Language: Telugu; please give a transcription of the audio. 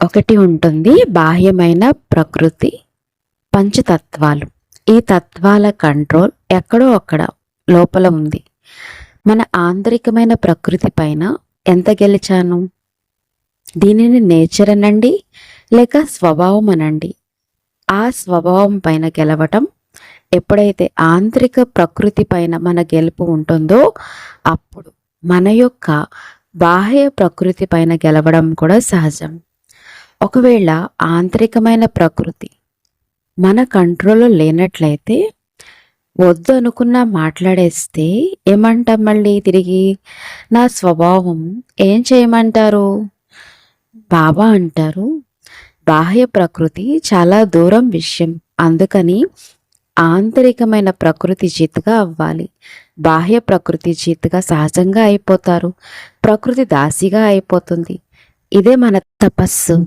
ఒకటి ఉంటుంది బాహ్యమైన ప్రకృతి, పంచతత్వాలు. ఈ తత్వాల కంట్రోల్ ఎక్కడో అక్కడ లోపల ఉంది. మన ఆంతరికమైన ప్రకృతి పైన ఎంత గెలిచాను? దీనిని నేచర్ అనండి, లేక స్వభావం అనండి. ఆ స్వభావం పైన గెలవటం, ఎప్పుడైతే ఆంతరిక ప్రకృతి పైన మన గెలుపు ఉంటుందో అప్పుడు మన యొక్క బాహ్య ప్రకృతి పైన గెలవడం కూడా సహజం. ఒకవేళ ఆంతరికమైన ప్రకృతి మన కంట్రోల్లో లేనట్లయితే వద్దు అనుకున్నా మాట్లాడేస్తే ఏమంటాం మళ్ళీ తిరిగి? నా స్వభావం, ఏం చేయమంటారు? బాబా అంటారు, బాహ్య ప్రకృతి చాలా దూరం విషయం, అందుకని ఆంతరికమైన ప్రకృతి జీతుగా అవ్వాలి. బాహ్య ప్రకృతి జీతుగా సహజంగా అయిపోతారు, ప్రకృతి దాసిగా అయిపోతుంది. ఇదే మన తపస్సు.